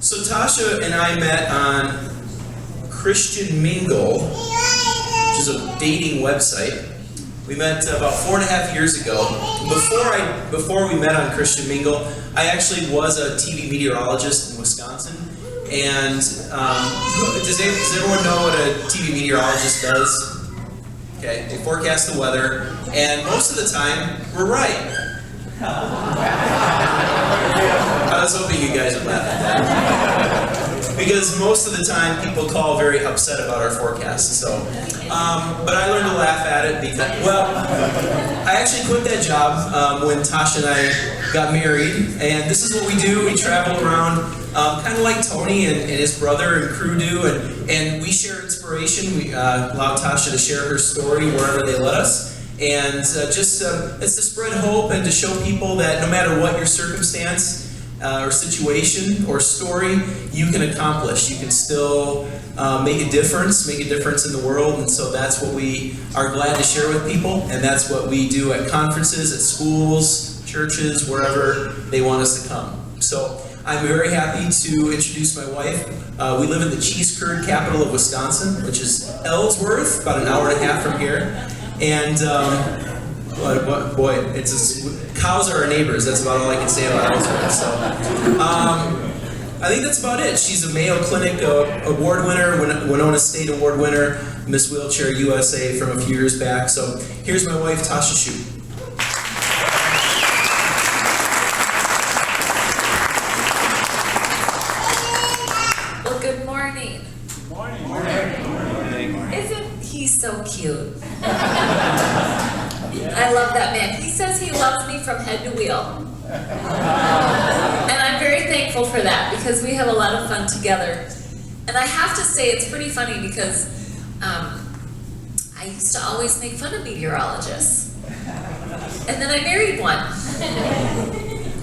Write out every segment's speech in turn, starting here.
So Tasha and I met on Christian Mingle, which is a dating website. We met about 4.5 years ago. Before we met on Christian Mingle, I actually was a TV meteorologist in Wisconsin. And does everyone know what a TV meteorologist does? Okay, they forecast the weather, and most of the time, we're right. I was hoping you guys would laugh at that. Because most of the time, people call very upset about our forecasts. So, but I learned to laugh at it because, well, I actually quit that job when Tasha and I got married, and this is what we do. We travel around, kind of like Tony and his brother and crew do, and we share inspiration. We allow Tasha to share her story wherever they let us. And it's to spread hope and to show people that no matter what your circumstance or situation or story, you can accomplish. You can still make a difference in the world. And so that's what we are glad to share with people. And that's what we do at conferences, at schools, churches, wherever they want us to come. So I'm very happy to introduce my wife. We live in the cheese curd capital of Wisconsin, which is Ellsworth, about an hour and a half from here. And cows are our neighbors. That's about all I can say about Ellsworth. So I think that's about it. She's a Mayo Clinic award winner, Winona State award winner, Miss Wheelchair USA from a few years back. So here's my wife, Tasha Schuh. Well, good morning. Good morning. Isn't he so cute? I love that man. He says he loves me from head to wheel. And I'm very thankful for that because we have a lot of fun together. And I have to say it's pretty funny because I used to always make fun of meteorologists. And then I married one.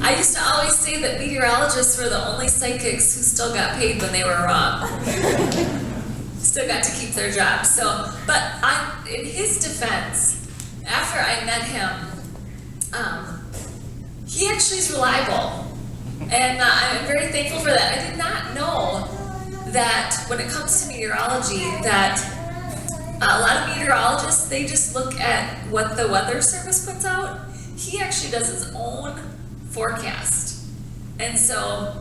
I used to always say that meteorologists were the only psychics who still got paid when they were wrong. Still got to keep their job. So, but in his defense, after I met him, he actually is reliable. And I'm very thankful for that. I did not know that when it comes to meteorology, that a lot of meteorologists, they just look at what the Weather Service puts out. He actually does his own forecast. And so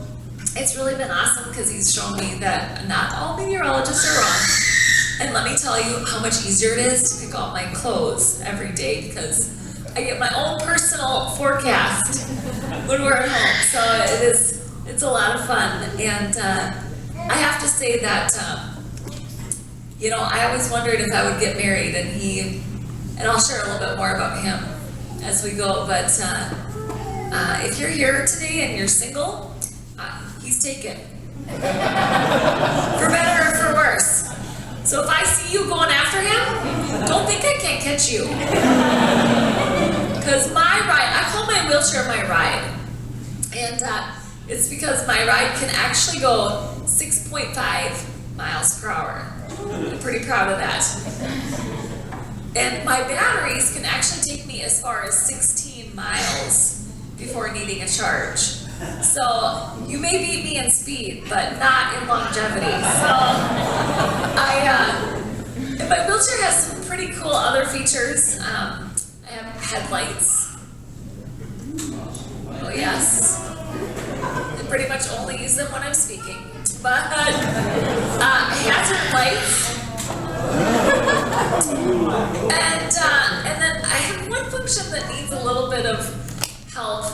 it's really been awesome because he's shown me that not all meteorologists are wrong. And let me tell you how much easier it is to pick out my clothes every day because I get my own personal forecast when we're at home. So it's a lot of fun. And I have to say that, I always wondered if I would get married and I'll share a little bit more about him as we go. But if you're here today and you're single, he's taken. For better or for worse. So if I see you going after him, don't think I can't catch you. Because my ride, I call my wheelchair my ride. And it's because my ride can actually go 6.5 miles per hour. I'm pretty proud of that. And my batteries can actually take me as far as 16 miles before needing a charge. So you may beat me in speed, but not in longevity. So my wheelchair has some pretty cool other features. I have headlights. Oh yes. I pretty much only use them when I'm speaking. But hazard lights. And then I have one function that needs a little bit of help.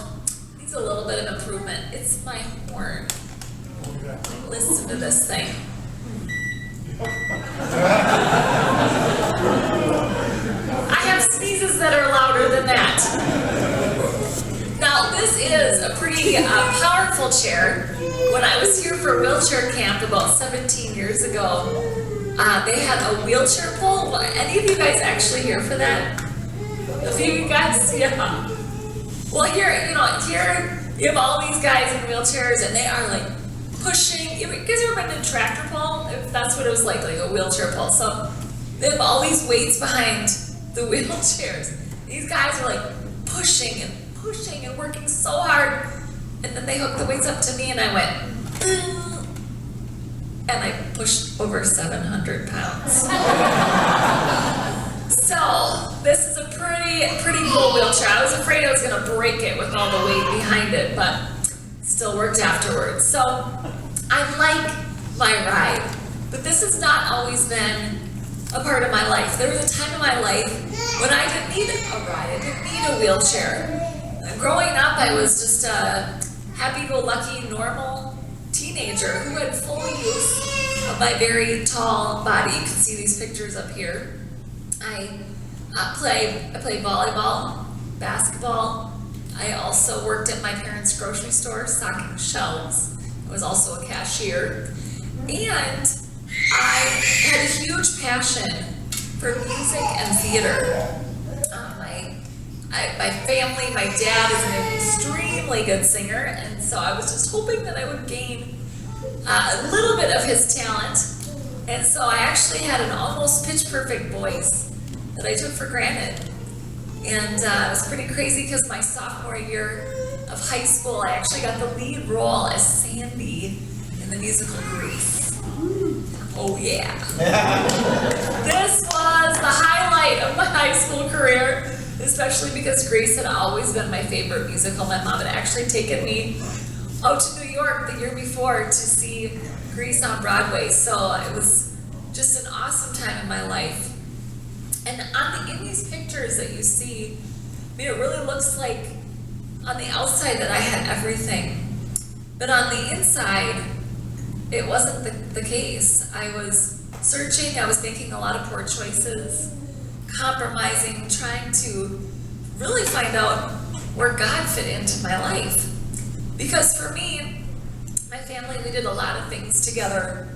A little bit of improvement. It's my horn. Listen to this thing. I have sneezes that are louder than that. Now this is a pretty powerful chair. When I was here for wheelchair camp about 17 years ago, they had a wheelchair pull. Any of you guys actually here for that? A few of you guys? Yeah. Well, here you have all these guys in wheelchairs, and they are like pushing. You guys ever been in a tractor pull? If that's what it was like a wheelchair pull. So they have all these weights behind the wheelchairs. These guys are like pushing and working so hard, and then they hooked the weights up to me, and I went, and I pushed over 700 pounds. So this is a pretty cool wheelchair. I was afraid I was going to break it with all the weight behind it, but still worked afterwards. So I like my ride, but this has not always been a part of my life. There was a time in my life when I didn't need a ride. I didn't need a wheelchair. Growing up, I was just a happy-go-lucky, normal teenager who had full use of my very tall body. You can see these pictures up here. I played volleyball, basketball. I also worked at my parents' grocery store stocking shelves. I was also a cashier. And I had a huge passion for music and theater. My family, my dad is an extremely good singer, and so I was just hoping that I would gain a little bit of his talent. And so I actually had an almost pitch-perfect voice that I took for granted. And it was pretty crazy because my sophomore year of high school, I actually got the lead role as Sandy in the musical Grease. Oh yeah. This was the highlight of my high school career, especially because Grease had always been my favorite musical. My mom had actually taken me out to New York the year before to see Grease on Broadway, so it was just an awesome time in my life. And in these pictures that you see, I mean, it really looks like on the outside that I had everything, but on the inside, it wasn't the case. I was searching, I was making a lot of poor choices, compromising, trying to really find out where God fit into my life. Because for me, my family, we did a lot of things together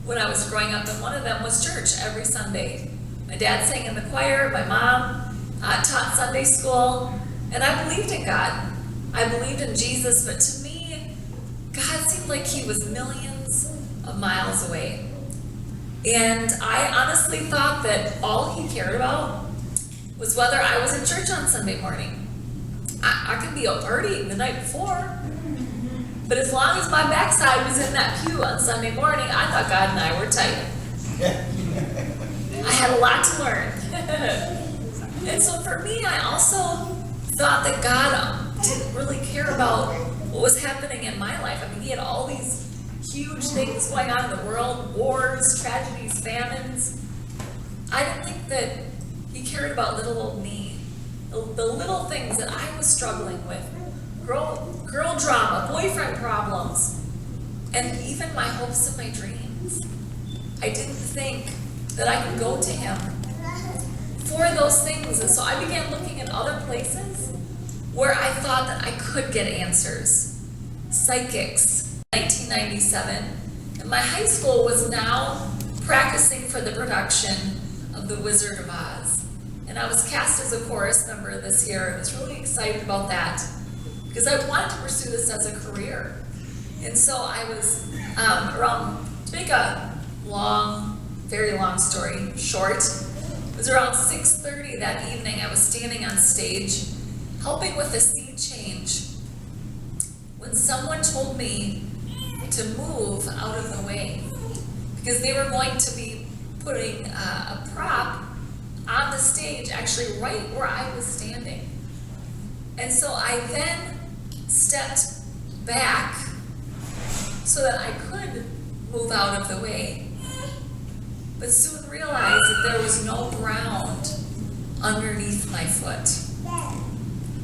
when I was growing up, and one of them was church every Sunday. My dad sang in the choir, my mom taught Sunday school, and I believed in God. I believed in Jesus, but to me, God seemed like he was millions of miles away. And I honestly thought that all he cared about was whether I was in church on Sunday morning. I could be out partying the night before, but as long as my backside was in that pew on Sunday morning, I thought God and I were tight. I had a lot to learn. And so for me, I also thought that God didn't really care about what was happening in my life. I mean, he had all these huge things going on in the world, wars, tragedies, famines. I didn't think that he cared about little old me, the little things that I was struggling with, girl drama, boyfriend problems, and even my hopes and my dreams. I didn't think that I could go to him for those things, and so I began looking at other places where I thought that I could get answers. Psychics. 1997, and my high school was now practicing for the production of The Wizard of Oz. And I was cast as a chorus member this year. I was really excited about that because I wanted to pursue this as a career. And so I was to make a very long story short, it was around 6:30 that evening. I was standing on stage helping with a scene change when someone told me to move out of the way because they were going to be putting a prop on the stage, actually right where I was standing. And so I then stepped back so that I could move out of the way, but soon realized that there was no ground underneath my foot.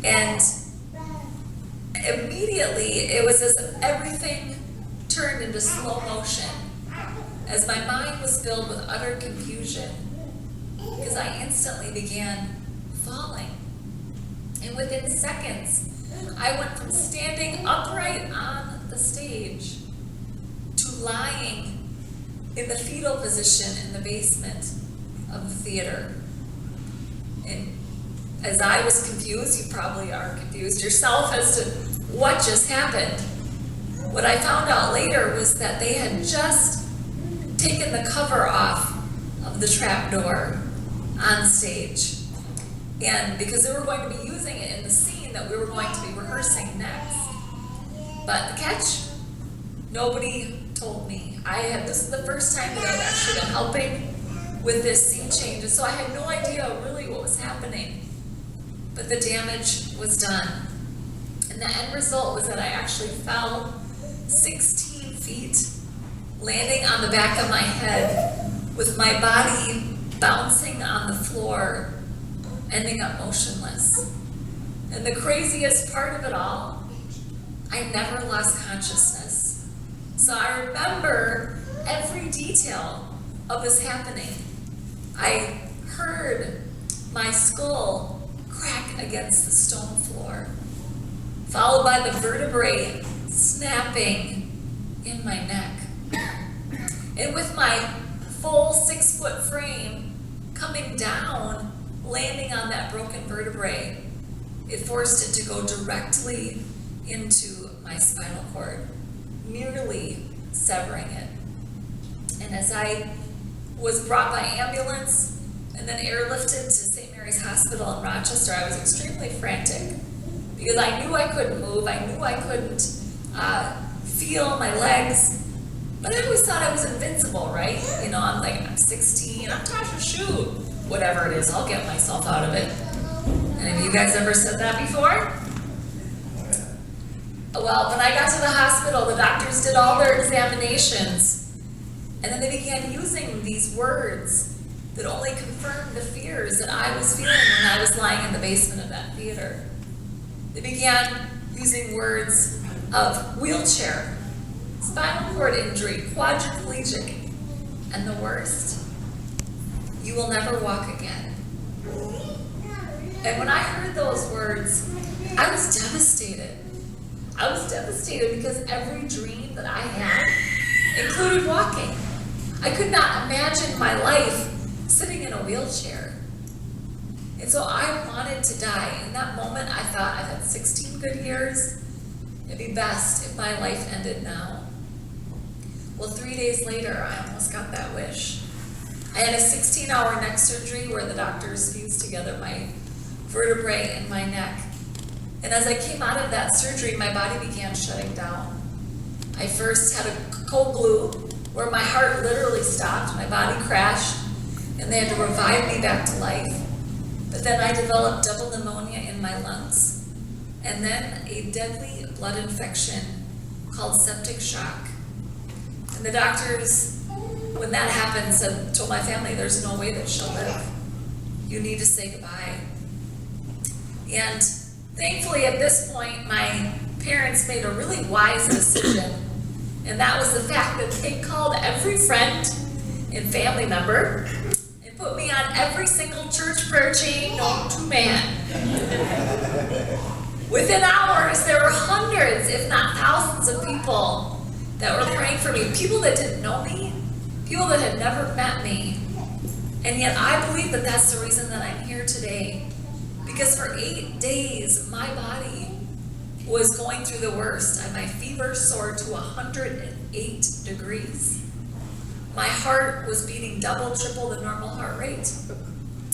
And immediately it was as if everything turned into slow motion as my mind was filled with utter confusion because I instantly began falling. And within seconds, I went from standing upright on the stage to lying in the fetal position in the basement of the theater. And as I was confused, you probably are confused yourself as to what just happened. What I found out later was that they had just taken the cover off of the trap door on stage. And because they were going to be using it in the scene that we were going to be rehearsing next. But the catch, nobody told me. This is the first time that I've actually been helping with this scene change, and so I had no idea really what was happening. But the damage was done. And the end result was that I actually fell 16 feet, landing on the back of my head with my body bouncing on the floor, ending up motionless. And the craziest part of it all, I never lost consciousness. So I remember every detail of this happening. I heard my skull crack against the stone floor, followed by the vertebrae snapping in my neck. And with my full 6-foot frame coming down, landing on that broken vertebrae, it forced it to go directly into my spinal cord, nearly severing it. And as I was brought by ambulance and then airlifted to St. Mary's Hospital in Rochester, I was extremely frantic because I knew I couldn't move, I knew I couldn't feel my legs, but I always thought I was invincible, right? You know, I'm 16, I'm Tasha Schuh, whatever it is, I'll get myself out of it. And have you guys ever said that before? Well, when I got to the hospital, the doctors did all their examinations, and then they began using these words that only confirmed the fears that I was feeling when I was lying in the basement of that theater. They began using words of wheelchair, spinal cord injury, quadriplegic, and the worst, you will never walk again. And when I heard those words, I was devastated. I was devastated because every dream that I had included walking. I could not imagine my life sitting in a wheelchair. And so I wanted to die. In that moment, I thought, I've had 16 good years. It'd be best if my life ended now. Well, 3 days later, I almost got that wish. I had a 16-hour neck surgery where the doctors fused together my vertebrae in my neck. And as I came out of that surgery, my body began shutting down. I first had a cold blue where my heart literally stopped, my body crashed, and they had to revive me back to life. But then I developed double pneumonia in my lungs, and then a deadly blood infection called septic shock. And the doctors, when that happened, told my family, there's no way that she'll live. You need to say goodbye. And thankfully, at this point, my parents made a really wise decision, and that was the fact that they called every friend and family member and put me on every single church prayer chain known to man. Within hours, there were hundreds, if not thousands, of people that were praying for me, people that didn't know me, people that had never met me, and yet I believe that that's the reason that I'm here today. Because for 8 days, my body was going through the worst. My fever soared to 108 degrees. My heart was beating double, triple the normal heart rate.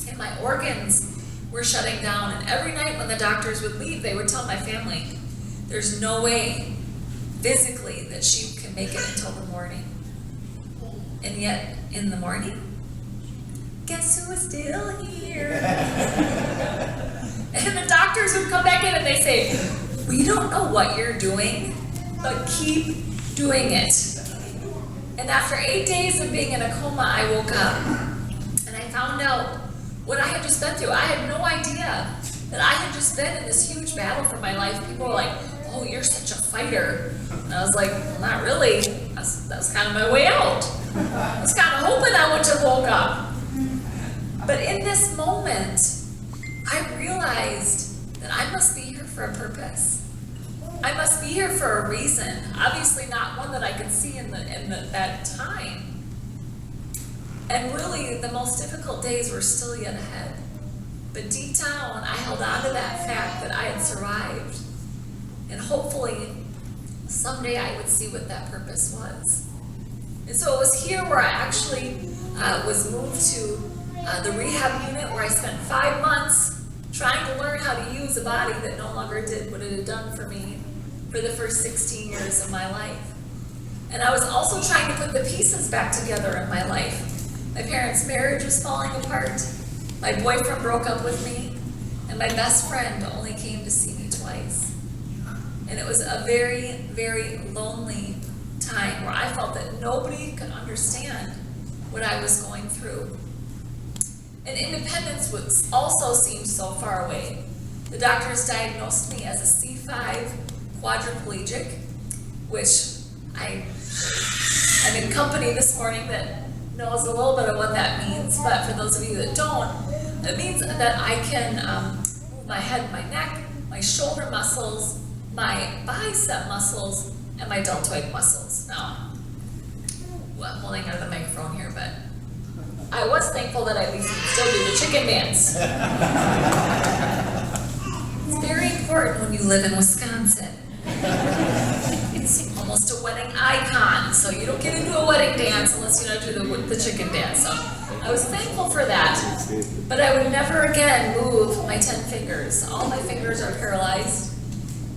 And my organs were shutting down. And every night when the doctors would leave, they would tell my family, there's no way physically that she can make it until the morning. And yet, in the morning, guess who was still here? And the doctors would come back in and they say, we don't know what you're doing, but keep doing it. And after 8 days of being in a coma, I woke up and I found out what I had just been through. I had no idea that I had just been in this huge battle for my life. People were like, oh, you're such a fighter. And I was like, well, not really. That's kind of my way out. I was kind of hoping I would have woke up. But in this moment, I realized that I must be here for a purpose. I must be here for a reason. Obviously not one that I could see in that time. And really, the most difficult days were still yet ahead. But deep down, I held on to that fact that I had survived. And hopefully, someday I would see what that purpose was. And so it was here where I actually was moved to the rehab unit, where I spent 5 months trying to learn how to use a body that no longer did what it had done for me for the first 16 years of my life. And I was also trying to put the pieces back together in my life. My parents' marriage was falling apart. My boyfriend broke up with me. And my best friend only came to see me twice. And it was a very, very lonely time where I felt that nobody could understand what I was going through. And independence was also seemed so far away. The doctors diagnosed me as a C5 quadriplegic, which I'm in company this morning that knows a little bit of what that means, but for those of you that don't, it means that I can move my head, my neck, my shoulder muscles, my bicep muscles, and my deltoid muscles. Now, well, I'm holding out the microphone here, but I was thankful that I at least could still do the chicken dance. It's very important when you live in Wisconsin. It's almost a wedding icon, so you don't get into a wedding dance unless you know do the chicken dance. So I was thankful for that, but I would never again move my 10 fingers. All my fingers are paralyzed.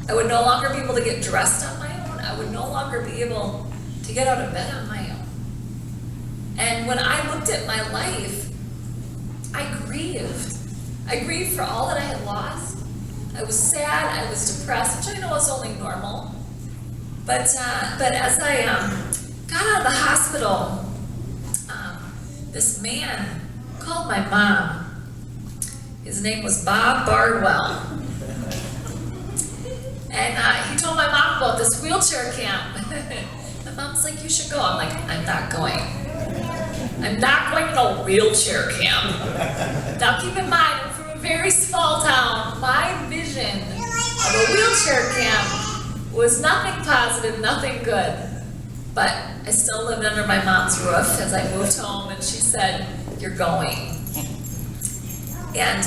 I would no longer be able to get dressed on my own. I would no longer be able to get out of bed on my own. And when I looked at my life, I grieved. I grieved for all that I had lost. I was sad, I was depressed, which I know is only normal. But as I got out of the hospital, this man called my mom. His name was Bob Bardwell. And he told my mom about this wheelchair camp. My mom's like, you should go. I'm like, I'm not going. I'm not going to no wheelchair camp. Now keep in mind, I'm from a very small town. My vision of a wheelchair camp was nothing positive, nothing good. But I still lived under my mom's roof as I moved home, and she said, you're going. And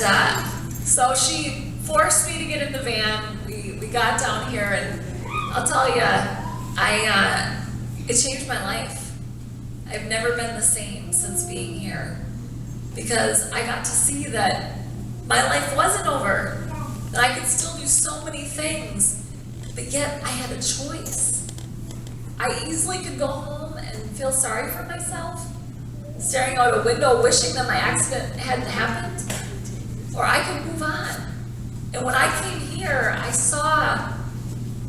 so she forced me to get in the van. We got down here, and I'll tell you, it changed my life. I've never been the same since being here, because I got to see that my life wasn't over, that I could still do so many things, but yet I had a choice. I easily could go home and feel sorry for myself, staring out a window wishing that my accident hadn't happened, or I could move on. And when I came here, I saw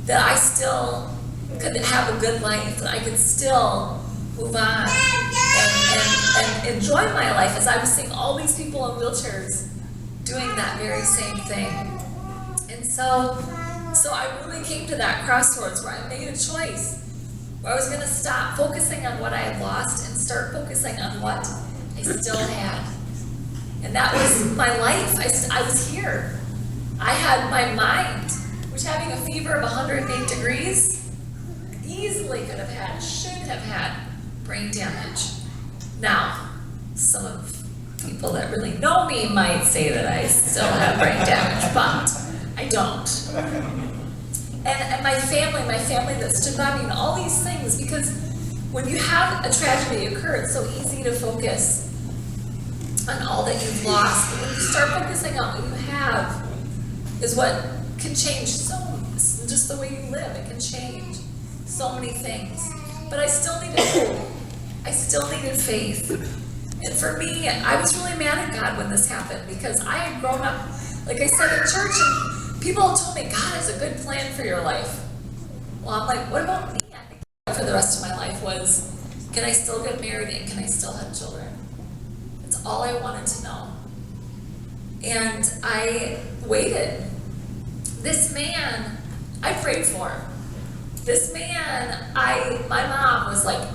that I still could have a good life, that I could still move on and enjoy my life as I was seeing all these people in wheelchairs doing that very same thing. And so I really came to that crossroads where I made a choice, where I was going to stop focusing on what I had lost and start focusing on what I still had. And that was my life. I was here. I had my mind, which having a fever of 108 degrees, easily could have had, should have had brain damage. Now, some of people that really know me might say that I still have brain damage, but I don't. And my family that stood by me, and all these things, because when you have a tragedy occur, it's so easy to focus on all that you've lost. But when you start focusing on what you have, is what can change just the way you live. It can change so many things. But I still needed hope. I still needed faith. And for me, I was really mad at God when this happened, because I had grown up, like I said, in church, and people told me, God has a good plan for your life. Well, I'm like, what about me? I think for the rest of my life was, can I still get married and can I still have children? That's all I wanted to know. And I waited. This man, I prayed for. This man, my mom was like,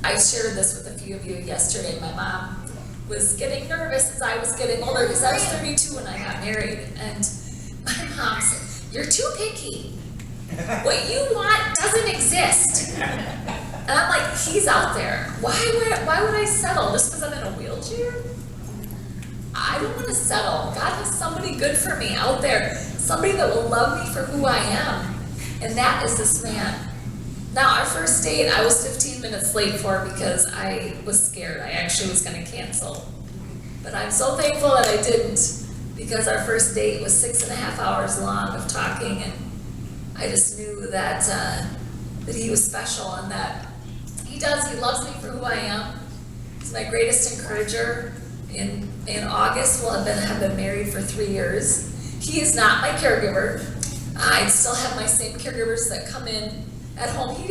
I shared this with a few of you yesterday. My mom was getting nervous as I was getting older, because I was 32 when I got married. And my mom said, you're too picky. What you want doesn't exist. And I'm like, he's out there. Why would I settle just because I'm in a wheelchair? I don't want to settle. God has somebody good for me out there. Somebody that will love me for who I am. And that is this man. Now, our first date, I was 15 minutes late for because I was scared. I actually was going to cancel. But I'm so thankful that I didn't, because our first date was 6.5 hours long of talking, and I just knew that he was special, and that He does. He loves me for who I am. He's my greatest encourager. In August, we'll have been married for 3 years. He is not my caregiver. I still have my same caregivers that come in at home. He